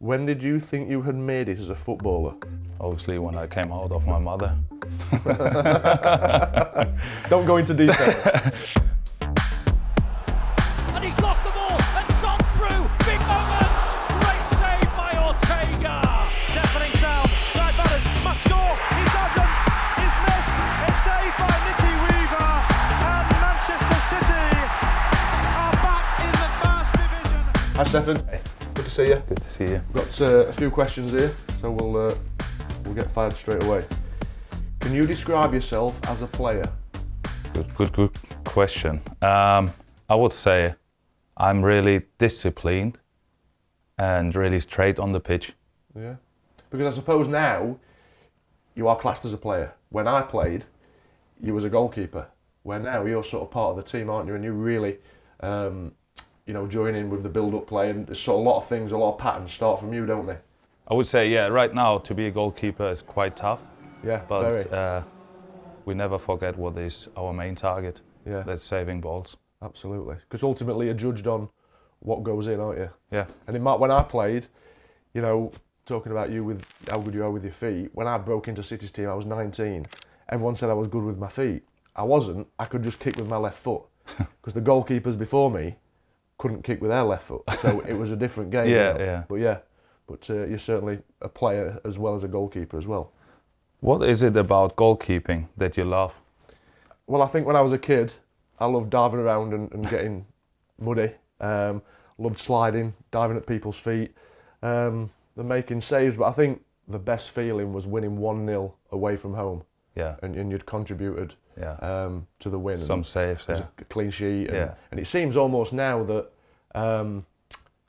When did you think you had made it as a footballer? Obviously when I came out of my mother. Don't go into detail. And he's lost the ball, and Son's through. Big moment! Great save by Ortega. Deafening sound. Right batters must score. He doesn't. He's missed. It's saved by Nicky Weaver. And Manchester City are back in the first division. Hi Stefan. Hey. Good to see you. Good to see you. Got a few questions here, so we'll get fired straight away. Can you describe yourself as a player? Good question. I would say I'm really disciplined and really straight on the pitch. Yeah. Because I suppose now you are classed as a player. When I played, you was a goalkeeper. Where now you're sort of part of the team, aren't you? And you really, join in with the build-up play, and there's sort of a lot of things, a lot of patterns start from you, don't they? I would say, yeah, right now to be a goalkeeper is quite tough. Yeah, but very. We never forget what is our main target. Yeah. That's saving balls. Absolutely. Because ultimately you're judged on what goes in, aren't you? Yeah. And when I played, talking about you with how good you are with your feet, when I broke into City's team, I was 19. Everyone said I was good with my feet. I wasn't. I could just kick with my left foot. Because the goalkeepers before me couldn't kick with their left foot. So it was a different game. Yeah. But you're certainly a player as well as a goalkeeper as well. What is it about goalkeeping that you love? Well, I think when I was a kid, I loved diving around and getting muddy. Loved sliding, diving at people's feet, and making saves. But I think the best feeling was winning 1-0 away from home. Yeah. And you'd contributed to the win. Some saves, yeah. A clean sheet. Yeah. And it seems almost now that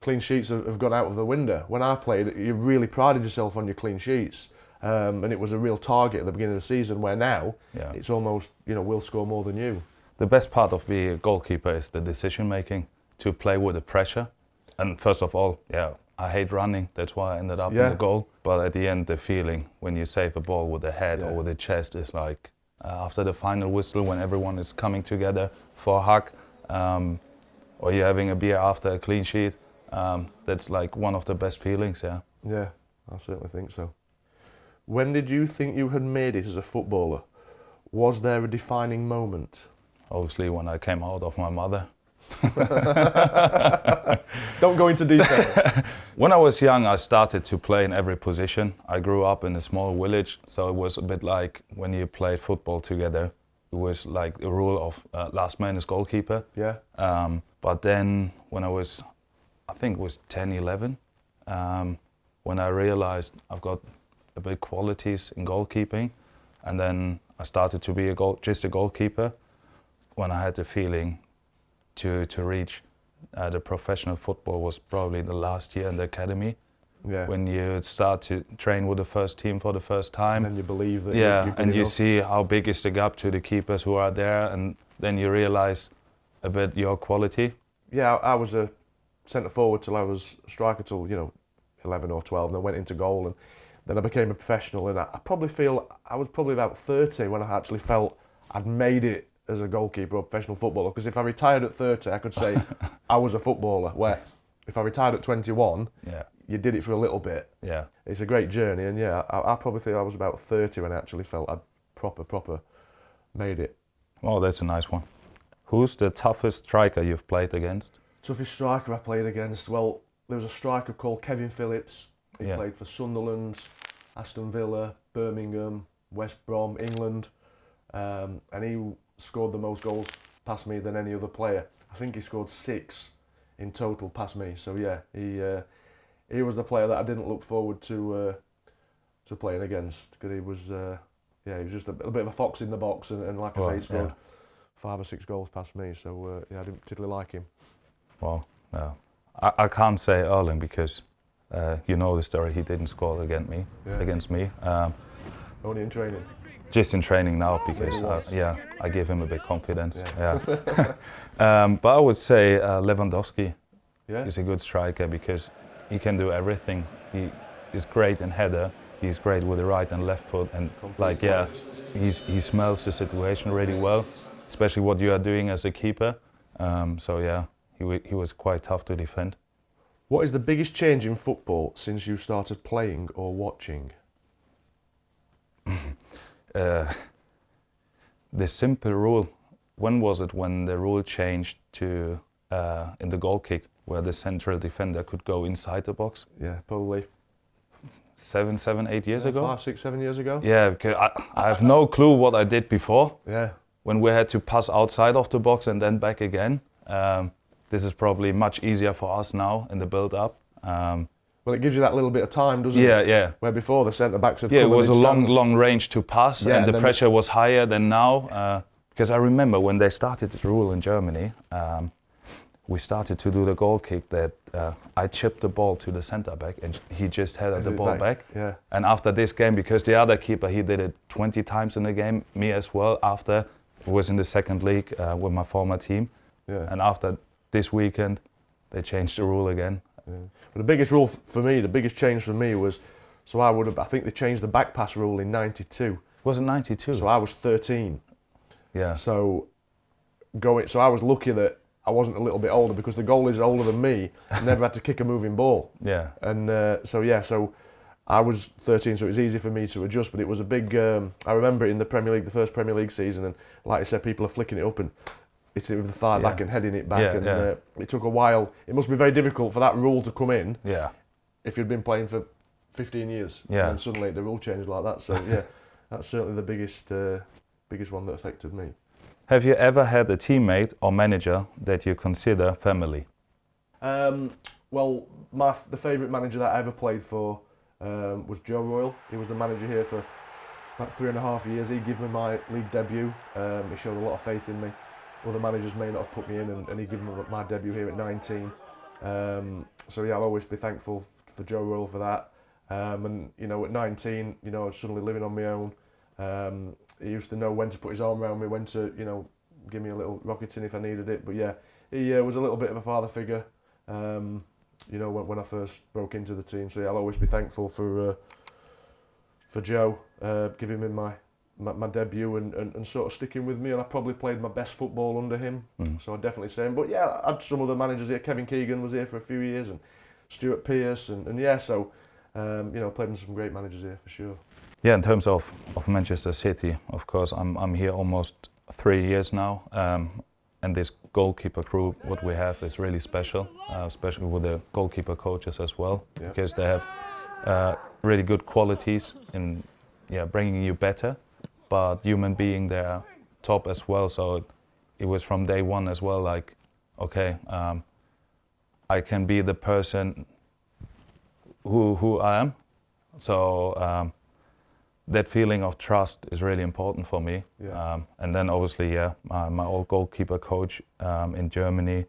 clean sheets have gone out of the window. When I played, you really prided yourself on your clean sheets. And it was a real target at the beginning of the season, where now it's almost, we'll score more than you. The best part of being a goalkeeper is the decision making, to play with the pressure. And first of all, I hate running, that's why I ended up in the goal. But at the end, the feeling when you save a ball with the head or with the chest is like, after the final whistle, when everyone is coming together for a hug, or you're having a beer after a clean sheet, that's like one of the best feelings, yeah. Yeah, I certainly think so. When did you think you had made it as a footballer? Was there a defining moment? Obviously when I came out of my mother. Don't go into detail. When I was young, I started to play in every position. I grew up in a small village, so it was a bit like when you played football together. It was like the rule of last man is goalkeeper. Yeah. But then when I think it was 10, 11, when I realized I've got a bit qualities in goalkeeping, and then I started to be just a goalkeeper. When I had the feeling to reach the professional football was probably the last year in the academy. Yeah. When you start to train with the first team for the first time. And then you believe that you're good and you enough. see how big is the gap to the keepers who are there, and then you realize a bit your quality. Yeah, I was a centre forward till I was a striker till 11 or 12, and then went into goal, and then I became a professional. And I probably feel I was probably about 30 when I actually felt I'd made it as a goalkeeper or professional footballer. Because if I retired at 30, I could say I was a footballer. Where if I retired at 21, you did it for a little bit. Yeah, it's a great journey, and I probably think I was about 30 when I actually felt I'd proper made it. Oh, that's a nice one. Who's the toughest striker you've played against? Toughest striker I played against? Well, there was a striker called Kevin Phillips. He played for Sunderland, Aston Villa, Birmingham, West Brom, England, and he scored the most goals past me than any other player. I think he scored 6 in total past me. So he was the player that I didn't look forward to playing against, because he was just a bit of a fox in the box, and like I say, he scored 5 or 6 goals past me. So I didn't particularly like him. Well, no, I can't say Erling because you know the story. He didn't score against me. Only in training. Just in training now, because I give him a bit confidence. But I would say Lewandowski is a good striker because he can do everything. He is great in header. He's great with the right and left foot, and he smells the situation really well, especially what you are doing as a keeper. He was quite tough to defend. What is the biggest change in football since you started playing or watching? The simple rule. When was it when the rule changed to in the goal kick where the central defender could go inside the box? Yeah, probably 8 years ago? 5, 6, 7 years ago. Yeah, because I have no clue what I did before. Yeah. When we had to pass outside of the box and then back again. This is probably much easier for us now in the build-up. Well, it gives you that little bit of time, doesn't it? Yeah, yeah. Where before the centre-backs had Yeah, it come was a and stand. long range to pass, Yeah, and the then pressure was higher than now. Because I remember when they started this rule in Germany, we started to do the goal kick that I chipped the ball to the centre-back and he just headed the ball back. Yeah. And after this game, because the other keeper, he did it 20 times in the game, me as well, after it was in the second league with my former team. Yeah. And after this weekend, they changed the rule again. Yeah. But the biggest rule for me, the biggest change for me was, I think they changed the back pass rule in '92. Was it 92? So I was 13. Yeah. So I was lucky that I wasn't a little bit older, because the goalies older than me never had to kick a moving ball. Yeah. And so I was 13, so it was easy for me to adjust. But it was a big. I remember it in the Premier League, the first Premier League season, and like I said, people are flicking it up and hitting it with the thigh back and heading it back, it took a while. It must be very difficult for that rule to come in. Yeah. If you'd been playing for 15 years, yeah, and suddenly the rule changed like that. So yeah, that's certainly the biggest one that affected me. Have you ever had a teammate or manager that you consider family? Well, the favourite manager that I ever played for was Joe Royle. He was the manager here for about 3.5 years. He gave me my league debut. He showed a lot of faith in me. Other managers may not have put me in, and he gave me my debut here at 19. So yeah, I'll always be thankful for Joe Royle for that. And you know, at 19, you know, I was suddenly living on my own. He used to know when to put his arm around me, when to, you know, give me a little rocketing if I needed it. But yeah, he was a little bit of a father figure, you know, when I first broke into the team. So yeah, I'll always be thankful for Joe giving me my debut and sort of sticking with me. And I probably played my best football under him. So I'd definitely say him. But yeah, I had some other managers here. Kevin Keegan was here for a few years, and Stuart Pearce, and yeah, so you know, played with some great managers here for sure. Yeah, in terms of Manchester City, of course, I'm here almost 3 years now, and this goalkeeper crew, what we have, is really special, especially with the goalkeeper coaches as well, because they have really good qualities in bringing you better, but human being they're top as well. So it was from day one as well, like, okay, I can be the person who I am. So that feeling of trust is really important for me. Yeah. And then obviously, my old goalkeeper coach in Germany,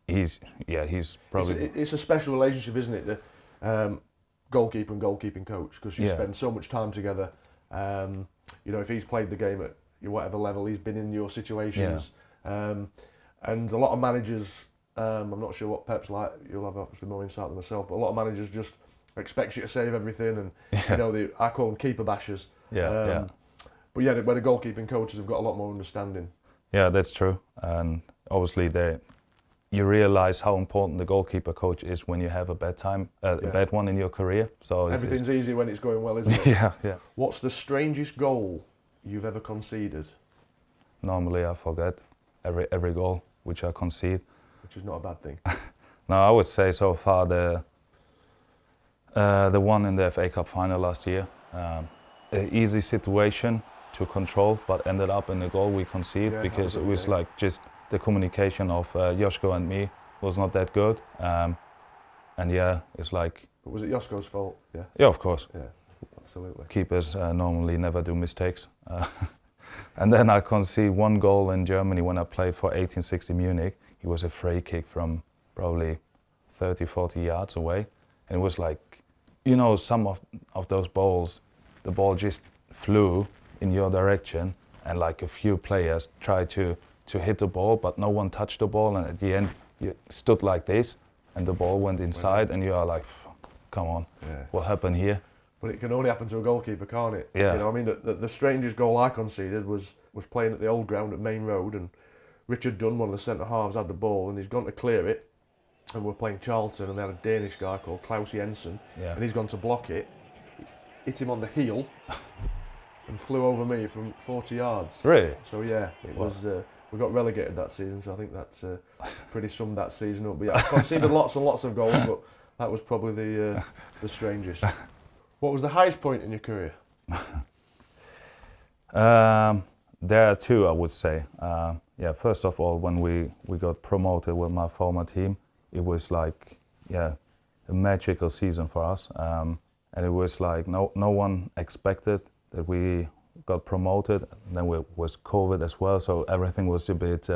he's probably... It's a special relationship, isn't it? The goalkeeper and goalkeeping coach, because you spend so much time together. You know, if he's played the game at whatever level, he's been in your situations. And a lot of managers, I'm not sure what Pep's like, you'll have obviously more insight than myself, but a lot of managers just expect you to save everything, and you know, I call them keeper bashers. But yeah, where the goalkeeping coaches have got a lot more understanding. Yeah, that's true. And obviously you realise how important the goalkeeper coach is when you have a bad one in your career. So everything's easy when it's going well, isn't it? Yeah. What's the strangest goal you've ever conceded? Normally I forget every goal which I concede. Which is not a bad thing. No, I would say so far the one in the FA Cup final last year. An easy situation to control, but ended up in the goal we conceded because it was like just the communication of Joško and me was not that good. And yeah, it's like... But was it Joško's fault? Yeah. Yeah, of course. Yeah, absolutely. Keepers normally never do mistakes. And then I conceded one goal in Germany when I played for 1860 Munich. It was a free kick from probably 30, 40 yards away. And it was like, you know, some of those balls, the ball just flew in your direction, and like a few players tried to hit the ball, but no one touched the ball, and at the end you stood like this and the ball went inside, and you are like, come on, what happened here? But it can only happen to a goalkeeper, can't it? Yeah. You know, I mean, the strangest goal I conceded was playing at the old ground at Main Road, and Richard Dunn, one of the centre halves, had the ball and he's gone to clear it, and we're playing Charlton, and they had a Danish guy called Klaus Jensen, Yeah. and he's gone to block it. It's hit him on the heel and flew over me from 40 yards. Really? So yeah, it was. We got relegated that season, so I think that's pretty summed that season up. But yeah, I conceded lots and lots of goals, but that was probably the strangest. What was the highest point in your career? There are two, I would say. First of all, when we got promoted with my former team, it was like, a magical season for us. And it was like no one expected that we got promoted. And then it was COVID as well, so everything was a bit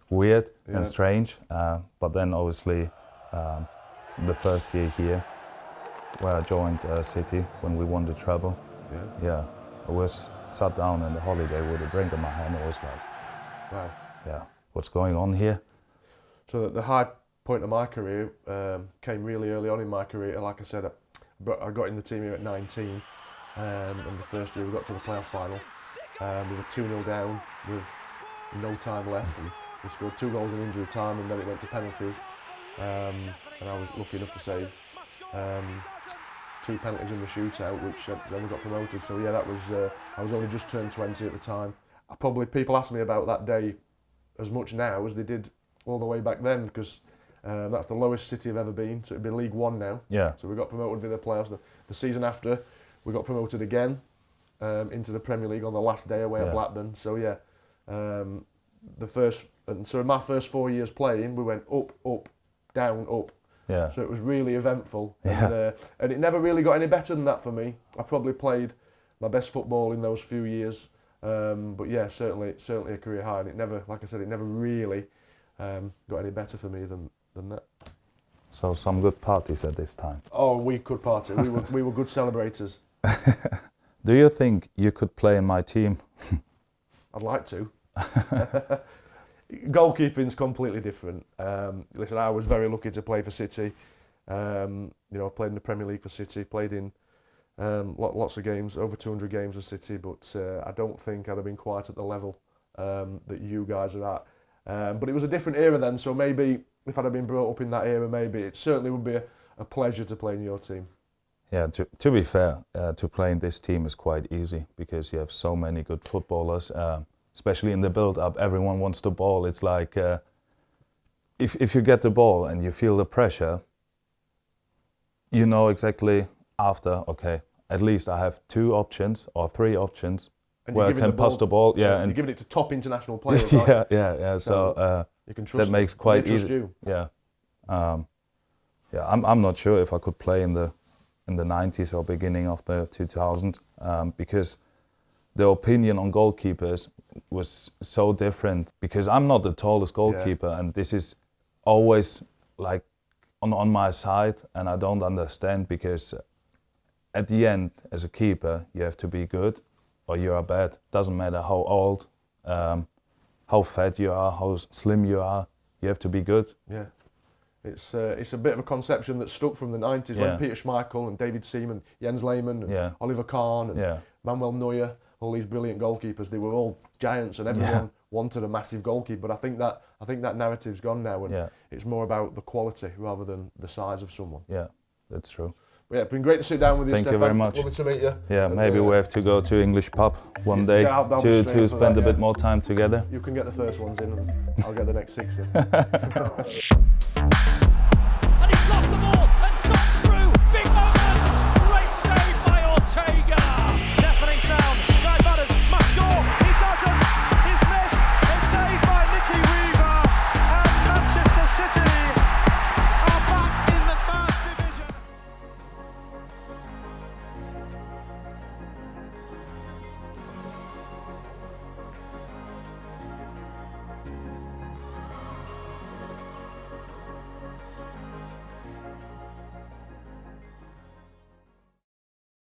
weird and strange. But then obviously, the first year here, where I joined City when we won the treble, I was sat down in the holiday with a drink in my hand. It was like, wow, what's going on here? So the high point of my career came really early on in my career. Like I said, I got in the team here at 19, and the first year we got to the playoff final. We were 2-0 down with no time left, and we scored 2 goals in injury time, and then it went to penalties. And I was lucky enough to save 2 penalties in the shootout, which then we got promoted. So yeah, that was I was only just turned 20 at the time. People ask me about that day as much now as they did all the way back then, because that's the lowest City have ever been. So it'd be League One now. Yeah. So we got promoted to the playoffs. The season after, we got promoted again into the Premier League on the last day away at Blackburn. So yeah, so in my first 4 years playing, we went up, up, down, up. Yeah. So it was really eventful, Yeah. and it never really got any better than that for me. I probably played my best football in those few years, but yeah, certainly a career high. And it never, like I said, it never really got any better for me than that. So some good parties at this time. Oh, we could party. We were good celebrators. Do you think you could play in my team? I'd like to. Goalkeeping's completely different. Listen, I was very lucky to play for City. I played in the Premier League for City, played in lots of games, over 200 games for City, but I don't think I'd have been quite at the level that you guys are at. But it was a different era then, so maybe if I'd have been brought up in that era, maybe it certainly would be a pleasure to play in your team. Yeah, to be fair, to play in this team is quite easy because you have so many good footballers. Especially in the build-up, everyone wants the ball. It's like if you get the ball and you feel the pressure, you know exactly after, okay, at least I have 2 options or 3 options and where I can pass the ball. Yeah, and you're giving it to top international players. yeah. So you can trust that makes them. quite They trust easy. You. Yeah, I'm not sure if I could play in the 90s or beginning of the 2000s because the opinion on goalkeepers was so different, because I'm not the tallest goalkeeper, and this is always like on my side, and I don't understand, because at the end as a keeper you have to be good or you are bad. Doesn't matter how old, how fat you are, how slim you are, you have to be good. Yeah. It's a bit of a conception that stuck from the 90s when Peter Schmeichel and David Seaman, Jens Lehmann and Oliver Kahn and Manuel Neuer, all these brilliant goalkeepers, they were all giants and everyone wanted a massive goalkeeper. But I think that narrative's gone now, and it's more about the quality rather than the size of someone. Yeah, that's true. But yeah, it's been great to sit down with you, Thank Stefan. you very much. Lovely to meet you. Yeah, maybe we have to go to English pub one day to spend a bit more time together. You can get the first ones in and I'll get the next 6 in.